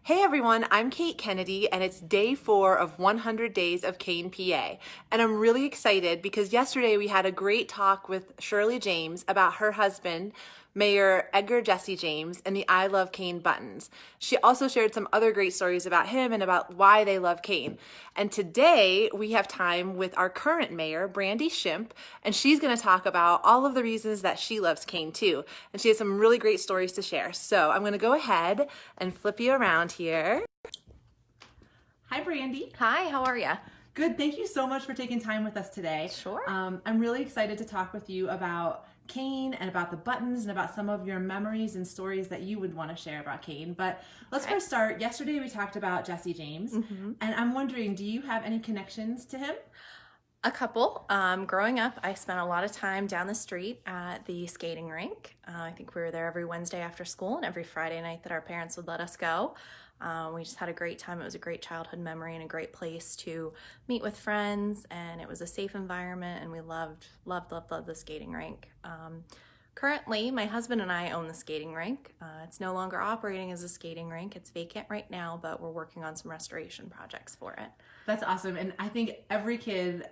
Hey everyone, I'm Kate Kennedy and it's day 4 of 100 Days of Kane, PA. And I'm really excited because yesterday we had a great talk with Shirley James about her husband, Mayor Edgar Jesse James, and the I Love Kane buttons. She also shared some other great stories about him and about why they love Kane. And today we have time with our current mayor, Brandy Shimp, and she's going to talk about all of the reasons that she loves Kane too. And she has some really great stories to share. So I'm going to go ahead and flip you around here. Hi, Brandy. Hi, how are you? Good. Thank you so much for taking time with us today. Sure. I'm really excited to talk with you about Kane and about the buttons and about some of your memories and stories that you would want to share about Kane. But let's first start. Yesterday we talked about Jesse James, and I'm wondering, do you have any connections to him? A couple. Growing up, I spent a lot of time down the street at the skating rink. I think we were there every Wednesday after school and every Friday night that our parents would let us go. We just had a great time. It was a great childhood memory and a great place to meet with friends, and it was a safe environment, and we loved the skating rink. Currently, my husband and I own the skating rink. It's no longer operating as a skating rink. It's vacant right now, but we're working on some restoration projects for it. That's awesome. And I think every kid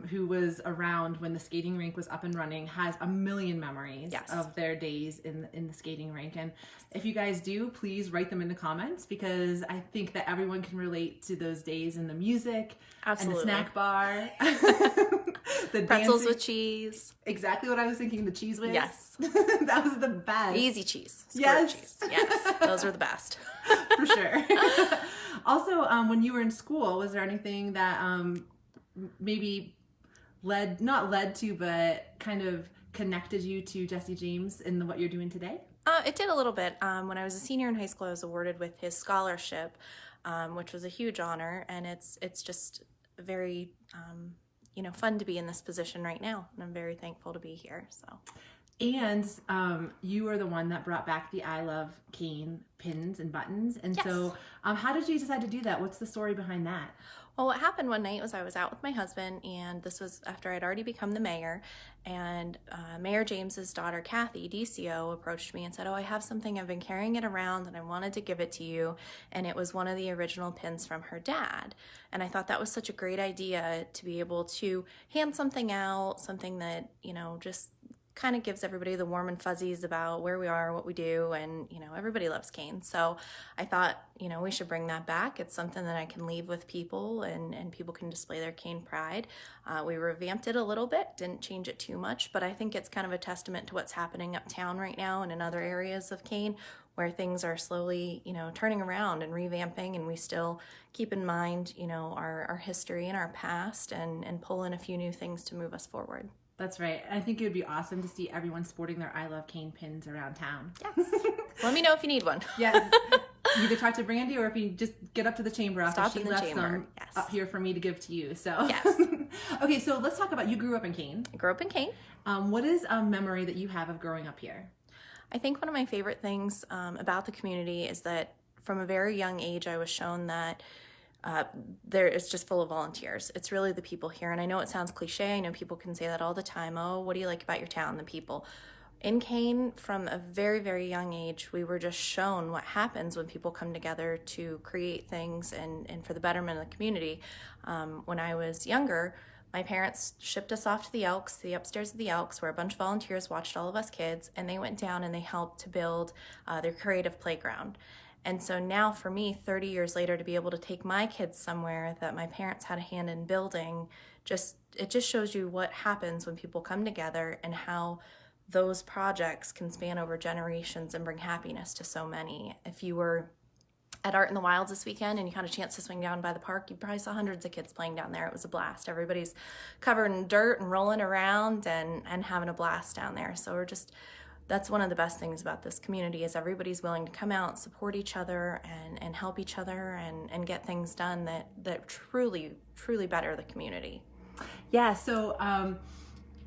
who was around when the skating rink was up and running has a million memories of their days in the skating rink. And if you guys do, please write them in the comments, because I think that everyone can relate to those days and the music and the snack bar. The pretzels with cheese. Exactly what I was thinking, the cheese whiz. Yes. That was the best. Easy cheese. Yes. Cheese. Yes. Those were the best. For sure. Also, when you were in school, was there anything that maybe not led to, but kind of connected you to Jesse James and what you're doing today? It did a little bit. When I was a senior in high school, I was awarded with his scholarship, which was a huge honor, and it's just very fun to be in this position right now, and I'm very thankful to be here. So. And you were the one that brought back the I Love Kane pins and buttons. And so how did you decide to do that? What's the story behind that? Well, what happened one night was I was out with my husband, and this was after I'd already become the mayor, and Mayor James's daughter, Kathy, DCO, approached me and said, "Oh, I have something. I've been carrying it around, and I wanted to give it to you." And it was one of the original pins from her dad. And I thought that was such a great idea to be able to hand something out, something that, just kind of gives everybody the warm and fuzzies about where we are, what we do, and everybody loves Kane. So I thought we should bring that back. It's something that I can leave with people, and people can display their Kane pride. We revamped it a little bit, didn't change it too much, but I think it's kind of a testament to what's happening uptown right now and in other areas of Kane, where things are slowly turning around and revamping, and we still keep in mind our history and our past, and pull in a few new things to move us forward. That's right. I think it would be awesome to see everyone sporting their I Love Kane pins around town. Yes. Let me know if you need one. Yes. Either talk to Brandy, or if you just get up to the chamber office. Stop she in the left chamber. some up here for me to give to you. So yes. Okay, so let's talk about, you grew up in Kane. I grew up in Kane. What is a memory that you have of growing up here? I think one of my favorite things about the community is that from a very young age I was shown that it's just full of volunteers. It's really the people here. And I know it sounds cliche. I know people can say that all the time. Oh, what do you like about your town? The people. In Kane, from a very, very young age, we were just shown what happens when people come together to create things and for the betterment of the community. When I was younger, my parents shipped us off to the Elks, the upstairs of the Elks, where a bunch of volunteers watched all of us kids, and they went down and they helped to build their creative playground. And so now for me, 30 years later, to be able to take my kids somewhere that my parents had a hand in building, it just shows you what happens when people come together and how those projects can span over generations and bring happiness to so many. If you were at Art in the Wilds this weekend and you had a chance to swing down by the park, you probably saw hundreds of kids playing down there. It was a blast. Everybody's covered in dirt and rolling around and having a blast down there. So that's one of the best things about this community, is everybody's willing to come out, support each other, and help each other and get things done that truly, truly better the community. Yeah, so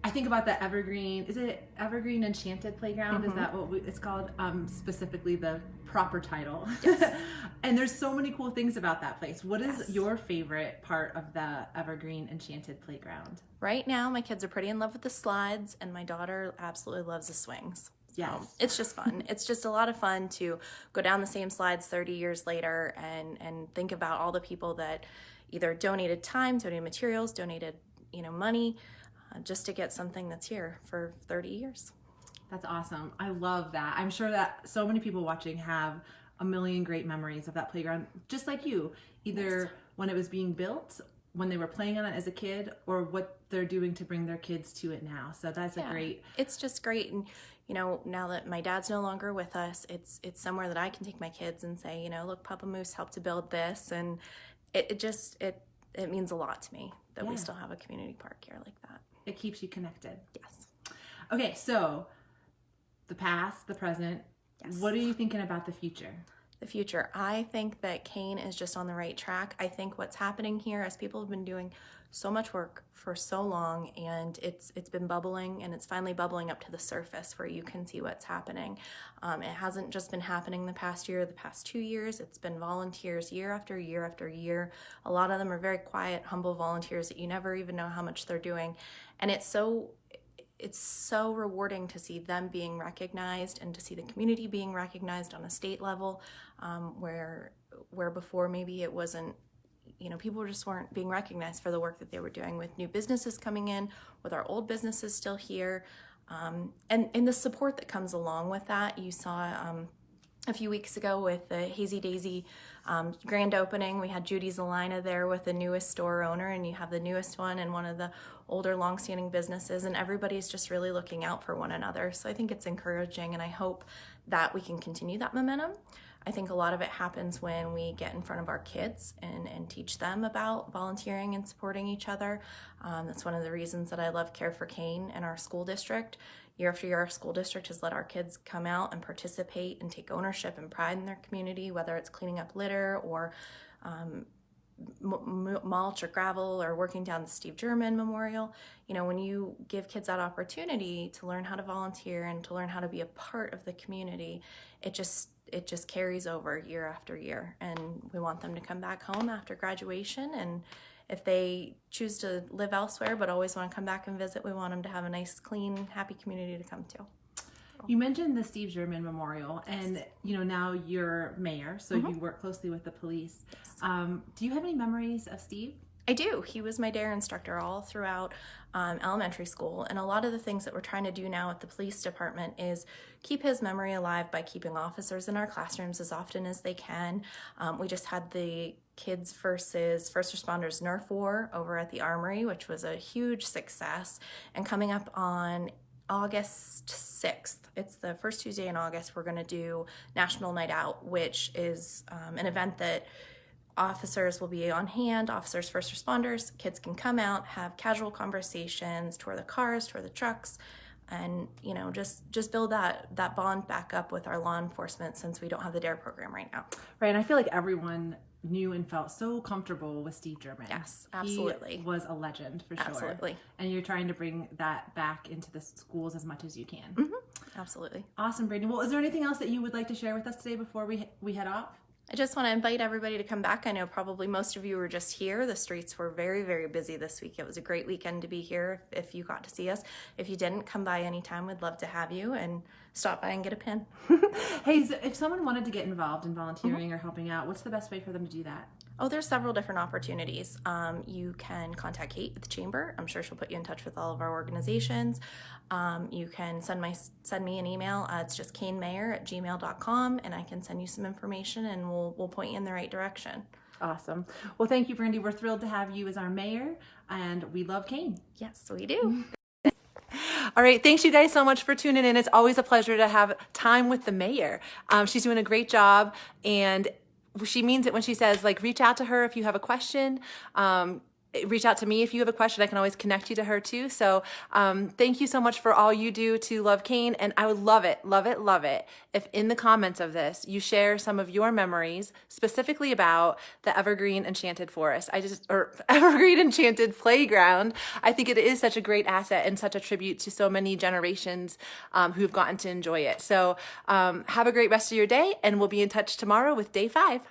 I think about the Evergreen, is it Evergreen Enchanted Playground? Is that what it's called? Specifically the proper title. Yes. And there's so many cool things about that place. What is your favorite part of the Evergreen Enchanted Playground? Right now, my kids are pretty in love with the slides, and my daughter absolutely loves the swings. Yes. It's just fun. It's just a lot of fun to go down the same slides 30 years later and think about all the people that either donated time, donated materials, donated, money, just to get something that's here for 30 years. That's awesome. I love that. I'm sure that so many people watching have a million great memories of that playground, just like you, either when it was being built, when they were playing on it as a kid, or what they're doing to bring their kids to it now. So that's a great. It's just great. And, now that my dad's no longer with us, it's somewhere that I can take my kids and say, look, Papa Moose helped to build this. And it means a lot to me that we still have a community park here like that. It keeps you connected. Yes. Okay, so the past, the present. Yes. What are you thinking about the future? The future. I think that Kane is just on the right track. I think what's happening here is people have been doing so much work for so long, and it's been bubbling, and it's finally bubbling up to the surface where you can see what's happening. It hasn't just been happening the past year, the past 2 years. It's been volunteers year after year after year. A lot of them are very quiet, humble volunteers that you never even know how much they're doing. And it's so rewarding to see them being recognized and to see the community being recognized on a state level, where before maybe it wasn't, people just weren't being recognized for the work that they were doing, with new businesses coming in, with our old businesses still here, and the support that comes along with that. You saw a few weeks ago with the Hazy Daisy grand opening, we had Judy Zelina there with the newest store owner, and you have the newest one and one of the older longstanding businesses, and everybody's just really looking out for one another. So I think it's encouraging, and I hope that we can continue that momentum. I think a lot of it happens when we get in front of our kids and teach them about volunteering and supporting each other. That's one of the reasons that I love Care for Kane and our school district. Year after year, our school district has let our kids come out and participate and take ownership and pride in their community, whether it's cleaning up litter or mulch or gravel or working down the Steve German Memorial. When you give kids that opportunity to learn how to volunteer and to learn how to be a part of the community, it just carries over year after year. And we want them to come back home after graduation, and if they choose to live elsewhere but always want to come back and visit, we want them to have a nice, clean, happy community to come to. You mentioned the Steve German Memorial, and now you're mayor, so you work closely with the police. Yes. Do you have any memories of Steve? I do. He was my dare instructor all throughout elementary school, and a lot of the things that we're trying to do now at the police department is keep his memory alive by keeping officers in our classrooms as often as they can. We just had the Kids versus First Responders Nerf War over at the Armory, which was a huge success, and coming up on August 6th, it's the first Tuesday in August, we're going to do National Night Out, which is an event that officers will be on hand, officers, first responders, kids can come out, have casual conversations, tour the cars, tour the trucks, and just build that bond back up with our law enforcement, since we don't have the DARE program right now. Right, and I feel like everyone knew and felt so comfortable with Steve German. Yes, absolutely. He was a legend for sure. Absolutely. And you're trying to bring that back into the schools as much as you can. Mm-hmm. Absolutely. Awesome, Brady. Well, is there anything else that you would like to share with us today before we head off? I just want to invite everybody to come back. I know probably most of you were just here. The streets were very, very busy this week. It was a great weekend to be here if you got to see us. If you didn't, come by anytime. We'd love to have you, and stop by and get a pin. Hey, so if someone wanted to get involved in volunteering or helping out, what's the best way for them to do that? Oh, there's several different opportunities. You can contact Kate at the Chamber. I'm sure she'll put you in touch with all of our organizations. You can send me an email. It's just kanemayor@gmail.com, and I can send you some information, and we'll point you in the right direction. Awesome. Well, thank you, Brandy. We're thrilled to have you as our mayor, and we love Kane. Yes, we do. All right. Thanks you guys so much for tuning in. It's always a pleasure to have time with the mayor. She's doing a great job, and she means it when she says, reach out to her if you have a question. Reach out to me if you have a question. I can always connect you to her too. So thank you so much for all you do to love Kane. And I would love it if in the comments of this, you share some of your memories specifically about the Evergreen Enchanted Forest. Or Evergreen Enchanted Playground. I think it is such a great asset and such a tribute to so many generations who've gotten to enjoy it. So have a great rest of your day, and we'll be in touch tomorrow with day 5.